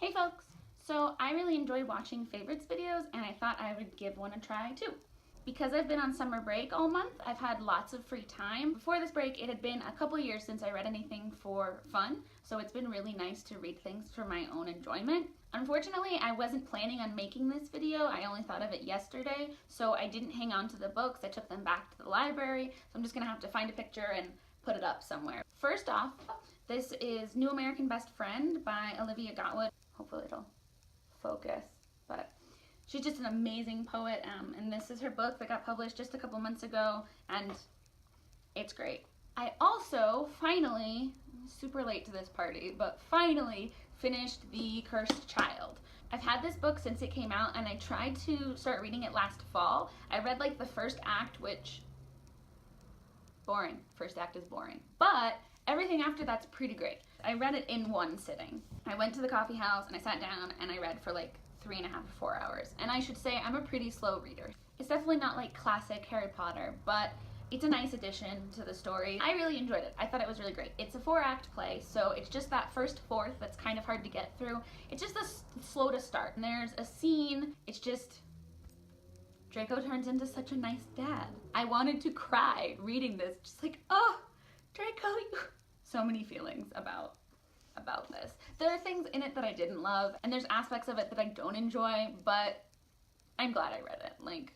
Hey folks! So I really enjoy watching favorites videos and I thought I would give one a try too. Because I've been on summer break all month, I've had lots of free time. Before this break, it had been a couple years since I read anything for fun, so it's been really nice to read things for my own enjoyment. Unfortunately, I wasn't planning on making this video. I only thought of it yesterday, so I didn't hang on to the books. I took them back to the library, so I'm just gonna have to find a picture and put it up somewhere. First off, this is New American Best Friend by Olivia Gotwood. Hopefully it'll focus, but she's just an amazing poet, and this is her book that got published just a couple months ago, and it's great. I also finally, super late to this party, but finally finished The Cursed Child. I've had this book since it came out, and I tried to start reading it last fall. I read like the first act, which, boring. First act is boring. But everything after that's pretty great. I read it in one sitting. I went to the coffee house and I sat down and I read for like 3.5 to 4 hours. And I should say I'm a pretty slow reader. It's definitely not like classic Harry Potter, but it's a nice addition to the story. I really enjoyed it. I thought it was really great. It's a 4-act play, so it's just that first fourth that's kind of hard to get through. It's just slow to start. And there's a scene, it's just, Draco turns into such a nice dad. I wanted to cry reading this, just like, oh, Draco, so many feelings about this. There are things in it that I didn't love, and there's aspects of it that I don't enjoy, but I'm glad I read it. Like,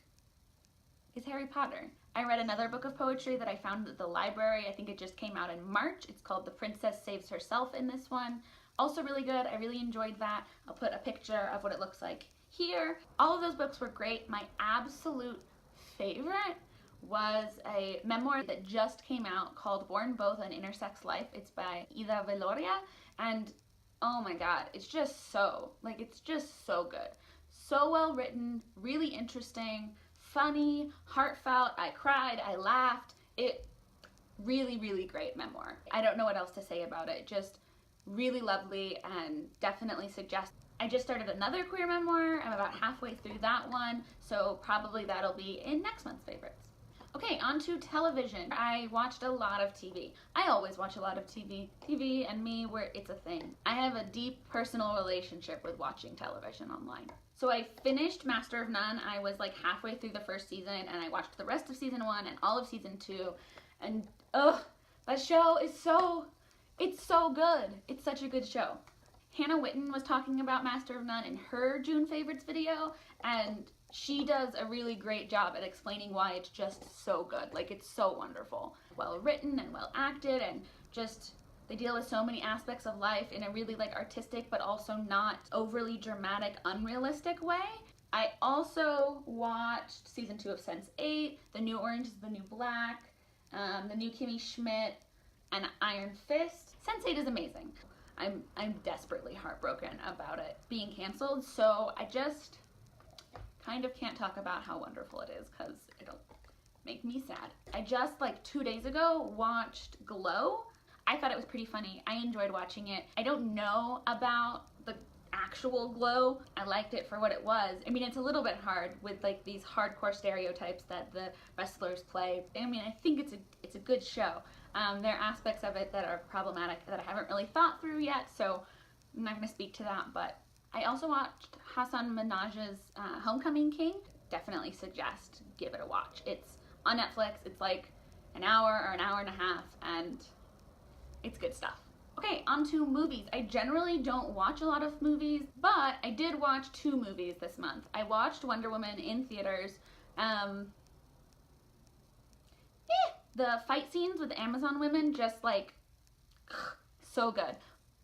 it's Harry Potter. I read another book of poetry that I found at the library. I think it just came out in March. It's called The Princess Saves Herself in this one. Also really good. I really enjoyed that. I'll put a picture of what it looks like here. All of those books were great. My absolute favorite was a memoir that just came out called Born Both: An Intersex Life. It's by Ida Veloria, and oh my god, it's just so, like, it's just so good. So well written, really interesting, funny, heartfelt. I cried, I laughed. It really, really great memoir. I don't know what else to say about it. Just really lovely and definitely suggest. I just started another queer memoir. I'm about halfway through that one, so probably that'll be in next month's favorites. Okay, on to television. I watched a lot of TV. I always watch a lot of TV. TV and me, it's a thing. I have a deep personal relationship with watching television online. So I finished Master of None. I was like halfway through the first season, and I watched the rest of season 1 and all of season 2, and ugh, that show is it's so good. It's such a good show. Hannah Witten was talking about Master of None in her June favorites video, and she does a really great job at explaining why it's just so good. Like, it's so wonderful. Well written and well acted, and just, they deal with so many aspects of life in a really like artistic but also not overly dramatic, unrealistic way. I also watched season 2 of Sense8, The New Orange is the New Black, The New Kimmy Schmidt, and Iron Fist. Sense8 is amazing. I'm desperately heartbroken about it being canceled, so I just kind of can't talk about how wonderful it is because it'll make me sad. I just like 2 days ago watched Glow. I thought it was pretty funny. I enjoyed watching it. I don't know about the actual Glow. I liked it for what it was. I mean, it's a little bit hard with like these hardcore stereotypes that the wrestlers play. I mean, I think it's a good show. There are aspects of it that are problematic that I haven't really thought through yet, so I'm not going to speak to that, but I also watched Hasan Minhaj's Homecoming King. Definitely suggest give it a watch. It's on Netflix. It's like an hour or an hour and a half, and it's good stuff. Okay, on to movies. I generally don't watch a lot of movies, but I did watch 2 movies this month. I watched Wonder Woman in theaters. The fight scenes with the Amazon women, just like, so good.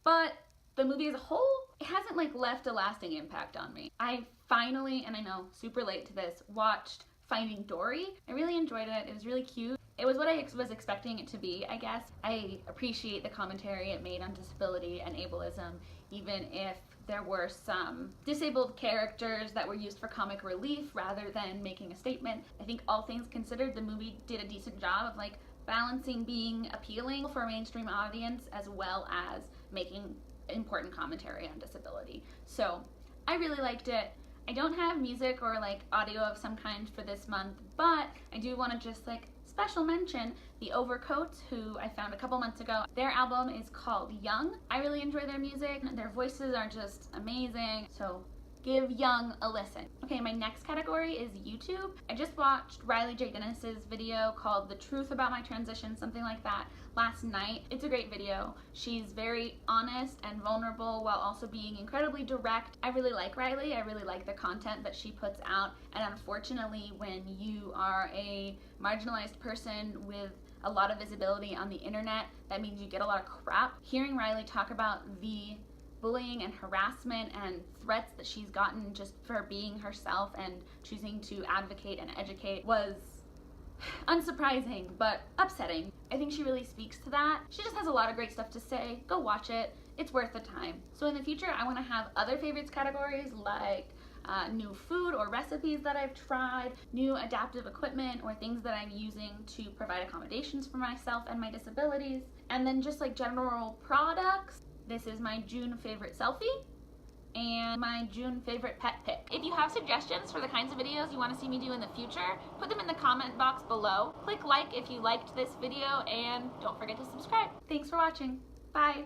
But the movie as a whole, it hasn't like left a lasting impact on me. I finally, and I know, super late to this, watched Finding Dory. I really enjoyed it. It was really cute. It was what I was expecting it to be, I guess. I appreciate the commentary it made on disability and ableism, even if there were some disabled characters that were used for comic relief rather than making a statement. I think all things considered, the movie did a decent job of like balancing being appealing for a mainstream audience as well as making important commentary on disability. So I really liked it. I don't have music or like audio of some kind for this month, but I do want to just like special mention the Overcoats, who I found a couple months ago. Their album is called Young. I really enjoy their music. Their voices are just amazing. So give Young a listen. Okay, my next category is YouTube. I just watched Riley J. Dennis's video called The Truth About My Transition, something like that, last night. It's a great video. She's very honest and vulnerable while also being incredibly direct. I really like Riley. I really like the content that she puts out. And unfortunately, when you are a marginalized person with a lot of visibility on the internet, that means you get a lot of crap. Hearing Riley talk about the bullying and harassment and threats that she's gotten just for being herself and choosing to advocate and educate was unsurprising but upsetting. I think she really speaks to that. She just has a lot of great stuff to say. Go watch it. It's worth the time. So in the future, I want to have other favorites categories like new food or recipes that I've tried, new adaptive equipment or things that I'm using to provide accommodations for myself and my disabilities, and then just like general products. This is my June favorite selfie and my June favorite pet pick. If you have suggestions for the kinds of videos you want to see me do in the future, put them in the comment box below. Click like if you liked this video and don't forget to subscribe. Thanks for watching. Bye.